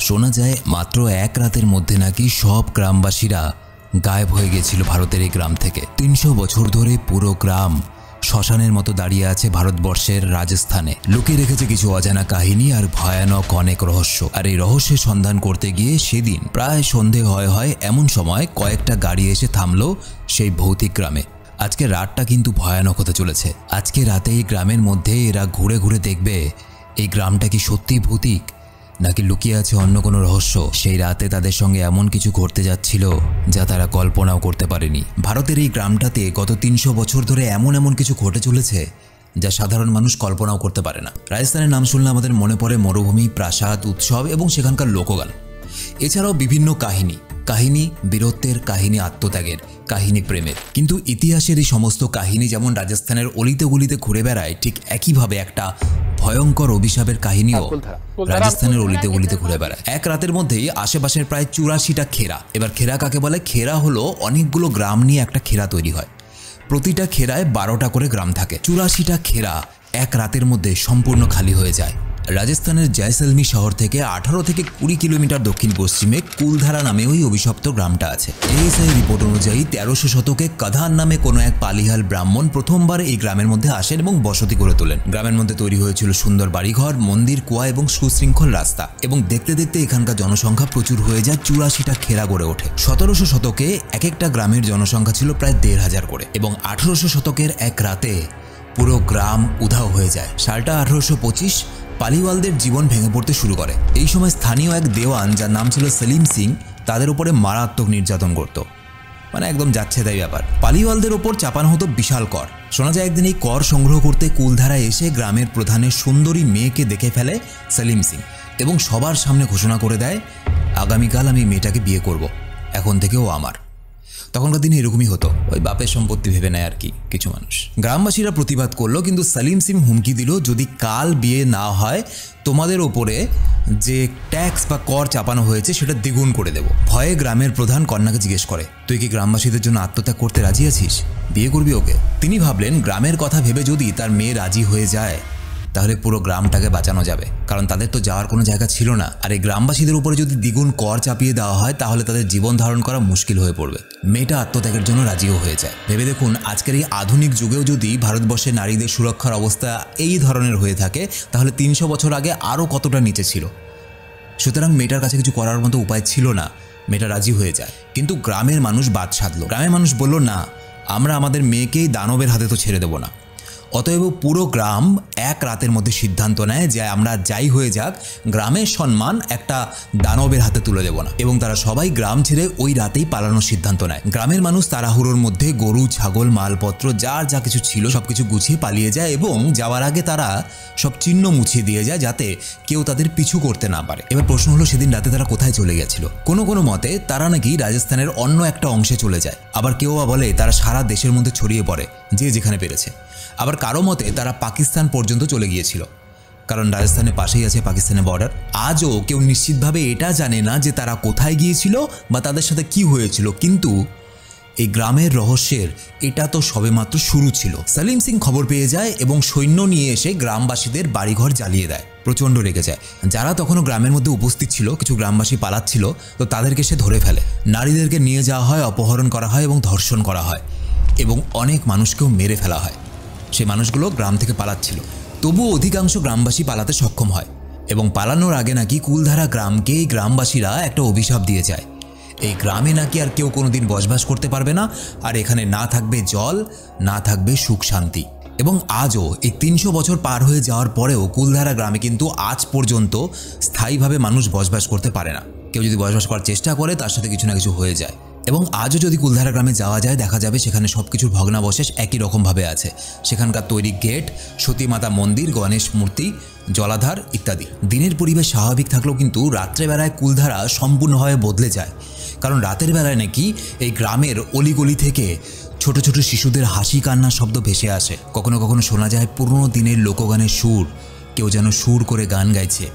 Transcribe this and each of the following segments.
শোনা যায় মাত্র এক রাতের মধ্যে নাকি সব গ্রামবাসীরা গায়েব হয়ে গিয়েছিল ভারতের এই গ্রাম থেকে। ৩০০ বছর ধরে পুরো গ্রাম শ্মশানের মতো দাঁড়িয়ে আছে ভারতবর্ষের রাজস্থানে। লুকিয়ে রেখেছে কিছু অজানা কাহিনী আর ভয়ানক অনেক রহস্য। আর এই রহস্যের সন্ধান করতে গিয়ে সেদিন প্রায় সন্ধে হয় এমন সময় কয়েকটা গাড়ি এসে থামলো সেই ভৌতিক গ্রামে। আজকে রাতটা কিন্তু ভয়ানক হতে চলেছে। আজকে রাতে এই গ্রামের মধ্যে এরা ঘুরে ঘুরে দেখবে এই গ্রামটা কি সত্যিই ভৌতিক নাকি লুকিয়ে আছে অন্য কোনো রহস্য। সেই রাতে তাদের সঙ্গে এমন কিছু ঘটতে যাচ্ছিল যা তারা কল্পনাও করতে পারেনি। ভারতের এই গ্রামটাতে গত ৩০০ বছর ধরে এমন কিছু ঘটে চলেছে যা সাধারণ মানুষ কল্পনাও করতে পারে না। রাজস্থানের নাম শুনলে আমাদের মনে পড়ে মরুভূমি, প্রাসাদ, উৎসব এবং সেখানকার লোকগান। এছাড়াও বিভিন্ন কাহিনী বীরত্বের, কাহিনী আত্মত্যাগের, কাহিনী প্রেমের। কিন্তু ইতিহাসের এই সমস্ত কাহিনী যেমন রাজস্থানের অলিতে গলিতে ঘুরে বেড়ায়, ঠিক একইভাবে একটা ভয়ঙ্কর অভিশাপের কাহিনীও রাজস্থানের অলিতে গলিতে ঘুরে বেড়ায়। এক রাতের মধ্যেই আশেপাশের প্রায় ৮৪টা খেরা। এবার খেরা কাকে বলে? খেরা হলো অনেকগুলো গ্রাম নিয়ে একটা খেরা তৈরি হয়। প্রতিটা খেরায় ১২টা করে গ্রাম থাকে। ৮৪টা খেরা এক রাতের মধ্যে সম্পূর্ণ খালি হয়ে যায়। রাজস্থানের জয়সলমীর শহর থেকে 18 থেকে 20 কিলোমিটার দক্ষিণ পশ্চিমে কুলধারা নামে ওই অভিশপ্ত গ্রামটা আছে। এএসআই রিপোর্ট অনুযায়ী 1300 শতকে কাধান নামে কোনো এক পালিহাল ব্রাহ্মণ প্রথমবার এই গ্রামের মধ্যে আসেন এবং বসতি করে তোলেন। গ্রামের মধ্যে তৈরি হয়েছিল সুন্দর বাড়িঘর, মন্দির, কুয়া এবং সুশৃঙ্খল রাস্তা। এবং দেখতে দেখতে এখানকার জনসংখ্যা প্রচুর হয়ে যায়। ৮৪টা খেরা গড়ে ওঠে। ১৭০০ শতকে এক একটা গ্রামের জনসংখ্যা ছিল প্রায় ১৫০০ করে। এবং ১৮০০ শতকের এক রাতে পুরো গ্রাম উধাও হয়ে যায়। সালটা ১৮২৫। পালিওয়ালদের জীবন ভেঙে পড়তে শুরু করে। এই সময় স্থানীয় এক দেওয়ান, যার নাম ছিল সেলিম সিং, তাদের উপরে মারাত্মক নির্যাতন করত। মানে একদম যাচ্ছে তাই ব্যাপার। পালিওয়ালদের ওপর চাপানো হতো বিশাল কর। শোনা যায় একদিন এই কর সংগ্রহ করতে কুলধারায় এসে গ্রামের প্রধানের সুন্দরী মেয়েকে দেখে ফেলে সেলিম সিং এবং সবার সামনে ঘোষণা করে দেয়, আগামীকাল আমি মেয়েটাকে বিয়ে করব, এখন থেকে ও আমার। তখনকার দিনে এরকমই হতো, ওই বাপের সম্পত্তি ভেবে নেয় আর কি কিছু মানুষ। গ্রামবাসীরা প্রতিবাদ করলো, কিন্তু সেলিম সিং হুমকি দিল, যদি কাল বিয়ে না হয় তোমাদের ওপরে যে ট্যাক্স বা কর চাপানো হয়েছে সেটা দ্বিগুণ করে দেব। ভয়ে গ্রামের প্রধান কন্যাকে জিজ্ঞেস করে, তুই কি গ্রামবাসীদের জন্য আত্মত্যাগ করতে রাজি আছিস? বিয়ে করবি ওকে? তিনি ভাবলেন গ্রামের কথা ভেবে যদি তার মেয়ে রাজি হয়ে যায় তাহলে পুরো গ্রামটাকে বাঁচানো যাবে, কারণ তাদের তো যাওয়ার কোনো জায়গা ছিল না। আর এই গ্রামবাসীদের উপরে যদি দ্বিগুণ কর চাপিয়ে দেওয়া হয় তাহলে তাদের জীবন ধারণ করা মুশকিল হয়ে পড়বে। মেয়েটা আত্মত্যাগের জন্য রাজিও হয়ে যায়। ভেবে দেখুন, আজকের এই আধুনিক যুগেও যদি ভারতবর্ষে নারীদের সুরক্ষার অবস্থা এই ধরনের হয়ে থাকে তাহলে ৩০০ বছর আগে আরও কতটা নিচে ছিল। সুতরাং মেয়েটার কাছে কিছু করার মতো উপায় ছিল না। মেয়েটা রাজি হয়ে যায়। কিন্তু গ্রামের মানুষ বাদ সাধল। গ্রামের মানুষ বলল, না, আমরা আমাদের মেয়েকেই দানবের হাতে তো ছেড়ে দেবো না। অতএব পুরো গ্রাম এক রাতের মধ্যে সিদ্ধান্ত নেয় যে আমরা যাই হয়ে যাক গ্রামের সম্মান একটা দানবের হাতে তুলে দেব না। এবং তারা সবাই গ্রাম ছেড়ে ওই রাতেই পালানোর সিদ্ধান্ত নেয়। গ্রামের মানুষ তাড়াহুড়োর মধ্যে গরু, ছাগল, মালপত্র যার যা কিছু ছিল সবকিছু গুছিয়ে পালিয়ে যায় এবং যাওয়ার আগে তারা সব চিহ্ন মুছিয়ে দিয়ে যায় যাতে কেউ তাদের পিছু করতে না পারে। এবার প্রশ্ন হলো, সেদিন রাতে তারা কোথায় চলে গেছিল? কোনো মতে তারা নাকি রাজস্থানের অন্য একটা অংশে চলে যায়। আবার কেউ বলে তারা সারা দেশের মধ্যে ছড়িয়ে পড়ে, যে যেখানে পেরেছে। আবার কারো মতে তারা পাকিস্তান পর্যন্ত চলে গিয়েছিল, কারণ রাজস্থানের পাশেই আছে পাকিস্তানের বর্ডার। আজও কেউ নিশ্চিতভাবে এটা জানে না যে তারা কোথায় গিয়েছিল বা তাদের সাথে কি হয়েছিল। কিন্তু এই গ্রামের রহস্যের এটা তো সবেমাত্র শুরু ছিল। সেলিম সিং খবর পেয়ে যায় এবং সৈন্য নিয়ে এসে গ্রামবাসীদের বাড়িঘর জ্বালিয়ে দেয়। প্রচণ্ড রেগে যায়। যারা তখনও গ্রামের মধ্যে উপস্থিত ছিল, কিছু গ্রামবাসী পালাচ্ছিল, তো তাদেরকে সে ধরে ফেলে। নারীদেরকে নিয়ে যাওয়া হয়, অপহরণ করা হয় এবং ধর্ষণ করা হয় এবং অনেক মানুষকেও মেরে ফেলা হয়। সে মানুষগুলো গ্রাম থেকে পালাচ্ছিল। তবুও অধিকাংশ গ্রামবাসী পালাতে সক্ষম হয় এবং পালানোর আগে নাকি কুলধারা গ্রামকে এই গ্রামবাসীরা একটা অভিশাপ দিয়ে যায়। এই গ্রামে নাকি আর কেউ কোনোদিন বসবাস করতে পারবে না, আর এখানে না থাকবে জল, না থাকবে সুখ শান্তি। এবং আজও এই ৩০০ বছর পার হয়ে যাওয়ার পরেও কুলধারা গ্রামে কিন্তু আজ পর্যন্ত স্থায়ীভাবে মানুষ বসবাস করতে পারে না। কেউ যদি বসবাস করার চেষ্টা করে তার সাথে কিছু না কিছু হয়ে যায়। এবং আজও যদি কুলধারা গ্রামে যাওয়া যায় দেখা যাবে সেখানে সব কিছুর ভগ্নাবশেষ একই রকমভাবে আছে। সেখানকার তৈরি গেট, সতীমাতা মন্দির, গণেশ মূর্তি, জলাধার ইত্যাদি। দিনের পরিবেশ স্বাভাবিক থাকলেও কিন্তু রাত্রেবেলায় কুলধারা সম্পূর্ণভাবে বদলে যায়। কারণ রাতের বেলায় নাকি এই গ্রামের অলিগলি থেকে ছোট ছোট শিশুদের হাসি কান্নার শব্দ ভেসে আসে। কখনো কখনো শোনা যায় পুরনো দিনের লোকগানের সুর, কেউ যেন সুর করে গান গাইছে।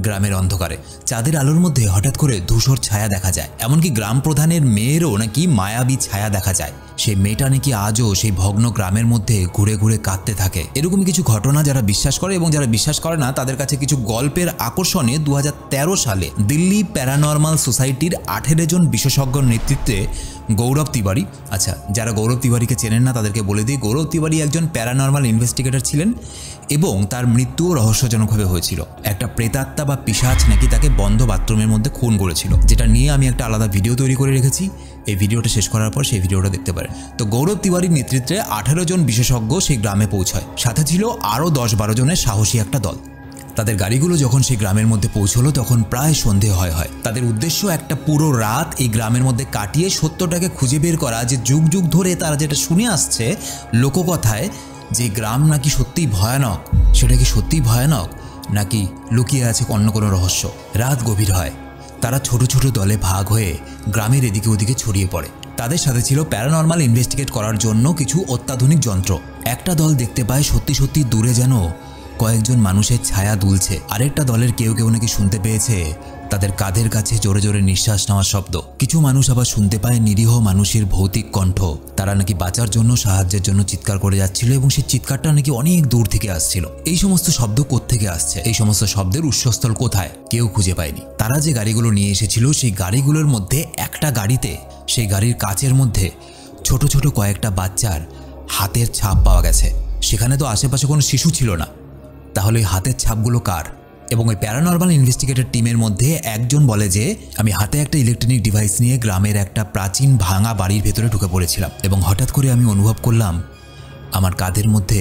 গ্রামের অন্ধকারে চাঁদের আলোর মধ্যে হঠাৎ করে ধূসর ছায়া দেখা যায়। এমনকি গ্রাম প্রধানের মেয়েরও নাকি মায়াবী ছায়া দেখা যায়। সেই মেয়েটা নাকি আজও সেই ভগ্ন গ্রামের মধ্যে ঘুরে ঘুরে কাঁদতে থাকে। এরকম কিছু ঘটনা যারা বিশ্বাস করে এবং যারা বিশ্বাস করে না তাদের কাছে কিছু গল্পের আকর্ষণে 2013 সালে দিল্লি প্যারানর্মাল সোসাইটির 18 জন বিশেষজ্ঞর নেতৃত্বে গৌরব তিওয়ারি, আচ্ছা যারা গৌরব তিওয়ারিকে চেনেন না তাদেরকে বলে দিই, গৌরব তিওয়ারি একজন প্যারানর্মাল ইনভেস্টিগেটর ছিলেন এবং তার মৃত্যুও রহস্যজনকভাবে হয়েছিল। একটা প্রেতাত্মা বা পিশাচ নাকি তাকে বন্ধ বাথরুমের মধ্যে খুন করেছিল, যেটা নিয়ে আমি একটা আলাদা ভিডিও তৈরি করে রেখেছি। এই ভিডিওটা শেষ করার পর সেই ভিডিওটা দেখতে পারেন। তো গৌরব তিওয়ারির নেতৃত্বে 18 জন বিশেষজ্ঞ সেই গ্রামে পৌঁছায়, সাথে ছিল আরও 10-12 জনের সাহসী একটা দল। তাদের গাড়িগুলো যখন সেই গ্রামের মধ্যে পৌঁছলো তখন প্রায় সন্ধে হয়। তাদের উদ্দেশ্য একটা পুরো রাত এই গ্রামের মধ্যে কাটিয়ে সত্যটাকে খুঁজে বের করা, যে যুগ যুগ ধরে তারা যেটা শুনে আসছে লোককথায় যে গ্রাম নাকি সত্যিই ভয়ানক, সেটা কি সত্যিই ভয়ানক নাকি লুকিয়ে আছে অন্য কোনো রহস্য। রাত গভীর হয়, তারা ছোট ছোট দলে ভাগ হয়ে গ্রামের এদিকে ওদিকে ছড়িয়ে পড়ে। তাদের সাথে ছিল প্যারানর্মাল ইনভেস্টিগেট করার জন্য কিছু অত্যাধুনিক যন্ত্র। একটা দল দেখতে পায় সত্যি সত্যি দূরে যেন কয়েকজন মানুষের ছায়া দুলছে। আরেকটা দলের কেউ কেউ নাকি শুনতে পেয়েছে তাদের কাঁধের কাছে জোরে জোরে নিঃশ্বাস নেওয়ার শব্দ। কিছু মানুষ আবার শুনতে পায় নিরীহ মানুষের ভৌতিক কণ্ঠ। তারা নাকি বাঁচার জন্য, সাহায্যের জন্য চিৎকার করে যাচ্ছিল এবং সেই চিৎকারটা নাকি অনেক দূর থেকে আসছিল। এই সমস্ত শব্দ কোত্থেকে আসছে, এই সমস্ত শব্দের উৎসস্থল কোথায়, কেউ খুঁজে পায়নি। তারা যে গাড়িগুলো নিয়ে এসেছিল সেই গাড়িগুলোর মধ্যে একটা গাড়িতে, সেই গাড়ির কাচের মধ্যে ছোট ছোট কয়েকটা বাচ্চার হাতের ছাপ পাওয়া গেছে। সেখানে তো আশেপাশে কোনো শিশু ছিল না, তাহলে ওই হাতের ছাপগুলো কার? এবং ওই প্যারানর্মাল ইনভেস্টিগেটর টিমের মধ্যে একজন বলে যে আমি হাতে একটা ইলেকট্রনিক ডিভাইস নিয়ে গ্রামের একটা প্রাচীন ভাঙা বাড়ির ভেতরে ঢুকে পড়েছিলাম এবং হঠাৎ করে আমি অনুভব করলাম আমার কাঁধের মধ্যে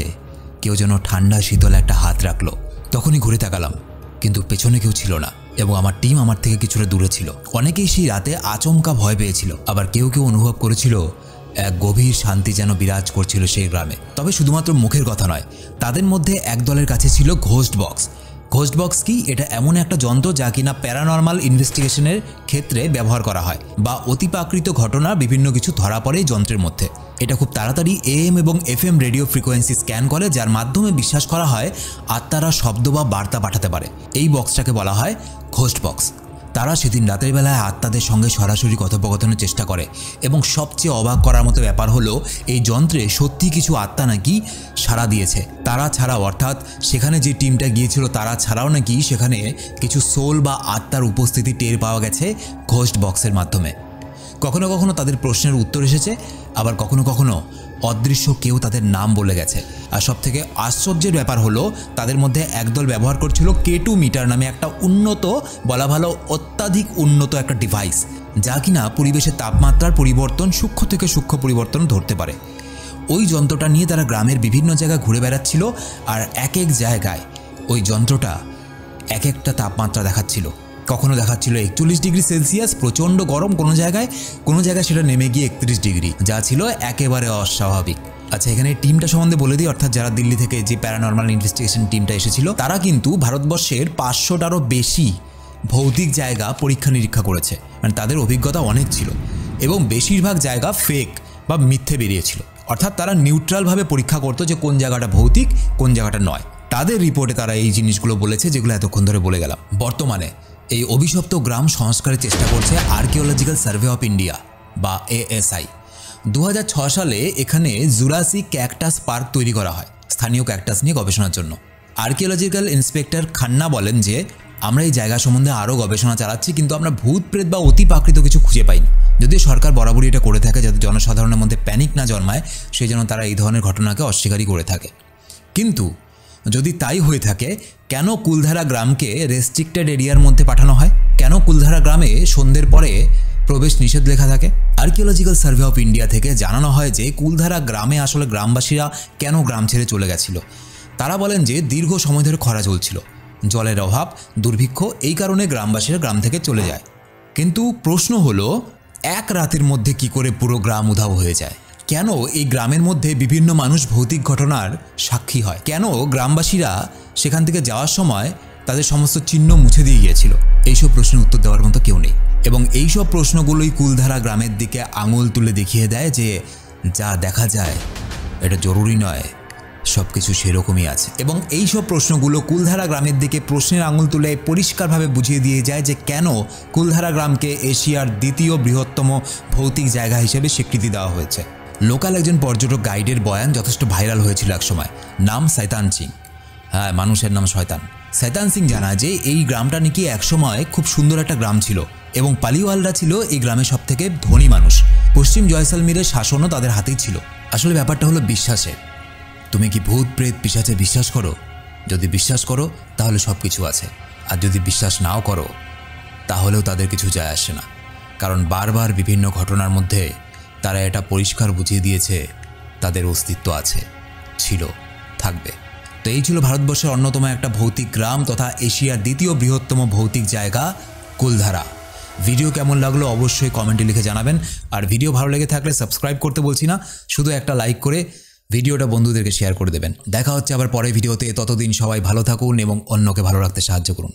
কেউ যেন ঠান্ডা শীতল একটা হাত রাখলো। তখনই ঘুরে তাকালাম, কিন্তু পেছনে কেউ ছিল না এবং আমার টিম আমার থেকে কিছুটা দূরে ছিল। অনেকেই সেই রাতে আচমকা ভয় পেয়েছিল, আবার কেউ কেউ অনুভব করেছিল এক গভীর শান্তি যেন বিরাজ করছিল সেই গ্রামে। তবে শুধুমাত্র মুখের কথা নয়, তাদের মধ্যে এক দলের কাছে ছিল ঘোস্ট বক্স। ঘোস্ট বক্স কি? এটা এমন একটা যন্ত্র যা কিনা প্যারানর্মাল ইনভেস্টিগেশনের ক্ষেত্রে ব্যবহার করা হয় বা অতিপ্রাকৃত ঘটনা বিভিন্ন কিছু ধরা পড়ে এই যন্ত্রের মধ্যে। এটা খুব তাড়াতাড়ি AM এবং FM রেডিও ফ্রিকোয়েন্সি স্ক্যান করে, যার মাধ্যমে বিশ্বাস করা হয় আত্মারা শব্দ বা বার্তা পাঠাতে পারে। এই বক্সটাকে বলা হয় ঘোস্ট বক্স। তারা সেদিন রাতের বেলায় আত্মাদের সঙ্গে সরাসরি কথোপকথনের চেষ্টা করে এবং সবচেয়ে অবাক করার মতো ব্যাপার হলো এই যন্ত্রে সত্যি কিছু আত্মা নাকি সাড়া দিয়েছে। তারা ছাড়াও, অর্থাৎ সেখানে যে টিমটা গিয়েছিল তারা ছাড়াও নাকি সেখানে কিছু সোল বা আত্মার উপস্থিতি টের পাওয়া গেছে ঘোস্ট বক্সের মাধ্যমে। কখনো কখনো তাদের প্রশ্নের উত্তর এসেছে, আবার কখনো কখনো অদৃশ্য কেউ তাদের নাম বলে গেছে। আর সবথেকে আশ্চর্যের ব্যাপার হলো তাদের মধ্যে একদল ব্যবহার করছিল K2 মিটার নামে একটা উন্নত, বলা ভালো অত্যাধিক উন্নত একটা ডিভাইস, যা কিনা পরিবেশের তাপমাত্রার পরিবর্তন, সূক্ষ্ম থেকে সূক্ষ্ম পরিবর্তন ধরতে পারে। ওই যন্ত্রটা নিয়ে তারা গ্রামের বিভিন্ন জায়গায় ঘুরে বেড়াচ্ছিল আর এক এক জায়গায় ওই যন্ত্রটা এক একটা তাপমাত্রা দেখাচ্ছিল। কখনো দেখাচ্ছিল 41 ডিগ্রি সেলসিয়াস, প্রচণ্ড গরম, কোনো জায়গায় সেটা নেমে গিয়ে 31 ডিগ্রি, যা ছিল একেবারে অস্বাভাবিক। আচ্ছা, এখানে টিমটা সম্বন্ধে বলে দিই, অর্থাৎ যারা দিল্লি থেকে যে প্যারানর্মাল ইনভেস্টিগেশন টিমটা এসেছিল তারা কিন্তু ভারতবর্ষের 500টারও বেশি ভৌতিক জায়গা পরীক্ষা নিরীক্ষা করেছে। মানে তাদের অভিজ্ঞতা অনেক ছিল এবং বেশিরভাগ জায়গা ফেক বা মিথ্যে বেরিয়েছিল। অর্থাৎ তারা নিউট্রালভাবে পরীক্ষা করতো যে কোন জায়গাটা ভৌতিক, কোন জায়গাটা নয়। তাদের রিপোর্টে তারা এই জিনিসগুলো বলেছে যেগুলো এতক্ষণ ধরে বলে গেলাম। বর্তমানে এই অভিশপ্ত গ্রাম সংস্কারের চেষ্টা করছে আর্কিওলজিক্যাল সার্ভে অফ ইন্ডিয়া বা ASI। 2006 সালে এখানে জুরাসিক ক্যাকটাস পার্ক তৈরি করা হয় স্থানীয় ক্যাকটাস নিয়ে গবেষণার জন্য। আর্কিওলজিক্যাল ইন্সপেক্টর খান্না বলেন যে আমরা এই জায়গা সম্বন্ধে আরও গবেষণা চালাচ্ছি, কিন্তু আমরা ভূত প্রেত বা অতিপ্রাকৃত কিছু খুঁজে পাইনি। যদিও সরকার বরাবরই এটা করে থাকে যাতে জনসাধারণের মধ্যে প্যানিক না জন্মায়, সেই জন্য তারা এই ধরনের ঘটনাকে অস্বীকারই করে থাকে। কিন্তু যদি তাই হয়ে থাকে, কেন কুলধারা গ্রামকে রেস্ট্রিক্টেড এরিয়ার মধ্যে পাঠানো হয়? কেন কুলধারা গ্রামে সন্ধ্যের পরে প্রবেশ নিষেধ লেখা থাকে? আর্কিওলজিক্যাল সার্ভে অফ ইন্ডিয়া থেকে জানানো হয় যে কুলধারা গ্রামে আসলে গ্রামবাসীরা কেন গ্রাম ছেড়ে চলে গেছিল। তারা বলেন যে দীর্ঘ সময় ধরে খরা চলছিল, জলের অভাব, দুর্ভিক্ষ, এই কারণে গ্রামবাসীরা গ্রাম থেকে চলে যায়। কিন্তু প্রশ্ন হলো, এক রাতের মধ্যে কি করে পুরো গ্রাম উধাও হয়ে যায়? কেন এই গ্রামের মধ্যে বিভিন্ন মানুষ ভৌতিক ঘটনার সাক্ষী হয়? কেন গ্রামবাসীরা সেখান থেকে যাওয়ার সময় তাদের সমস্ত চিহ্ন মুছে দিয়ে গিয়েছিল? এইসব প্রশ্নের উত্তর দেওয়ার মতো কেউ নেই। এবং এইসব প্রশ্নগুলোই কুলধারা গ্রামের দিকে আঙুল তুলে দেখিয়ে দেয় যে যা দেখা যায় এটা জরুরি নয়, সবকিছু সেরকমই আছে। এবং এই সব প্রশ্নগুলো কুলধারা গ্রামের দিকে প্রশ্নের আঙুল তুলে পরিষ্কারভাবে বুঝিয়ে দিয়ে যায় যে কেন কুলধারা গ্রামকে এশিয়ার দ্বিতীয় বৃহত্তম ভৌতিক জায়গা হিসেবে স্বীকৃতি দেওয়া হয়েছে। লোকাল একজন পর্যটক গাইডের বয়ান যথেষ্ট ভাইরাল হয়েছিল একসময়। নাম শয়তান সিং। হ্যাঁ, মানুষের নাম শয়তান। শয়তান সিং জানায় যে এই গ্রামটা নাকি একসময় খুব সুন্দর একটা গ্রাম ছিল এবং পালিওয়ালরা ছিল এই গ্রামের সবথেকে ধনী মানুষ। পশ্চিম জয়সালমীরের শাসনও তাদের হাতেই ছিল। আসলে ব্যাপারটা হলো বিশ্বাসে। তুমি কি ভূত প্রেত পিশাচে বিশ্বাস করো? যদি বিশ্বাস করো তাহলে সব কিছু আছে, আর যদি বিশ্বাস নাও করো তাহলেও তাদের কিছু যায় আসে না, কারণ বারবার বিভিন্ন ঘটনার মধ্যে তারা এটা পরিষ্কার বুঝিয়ে দিয়েছে তাদের অস্তিত্ব আছে, ছিল, থাকবে। তো এই ছিল ভারতবর্ষের অন্যতম একটা ভৌতিক গ্রাম তথা এশিয়ার দ্বিতীয় বৃহত্তম ভৌতিক জায়গা কুলধারা। ভিডিও কেমন লাগলো অবশ্যই কমেন্টে লিখে জানাবেন। আর ভিডিও ভালো লেগে থাকলে সাবস্ক্রাইব করতে বলছি না, শুধু একটা লাইক করে ভিডিওটা বন্ধুদেরকে শেয়ার করে দেবেন। দেখা হচ্ছে আবার পরের ভিডিওতে। ততদিন সবাই ভালো থাকুন এবং অন্যকে ভালো রাখতে সাহায্য করুন।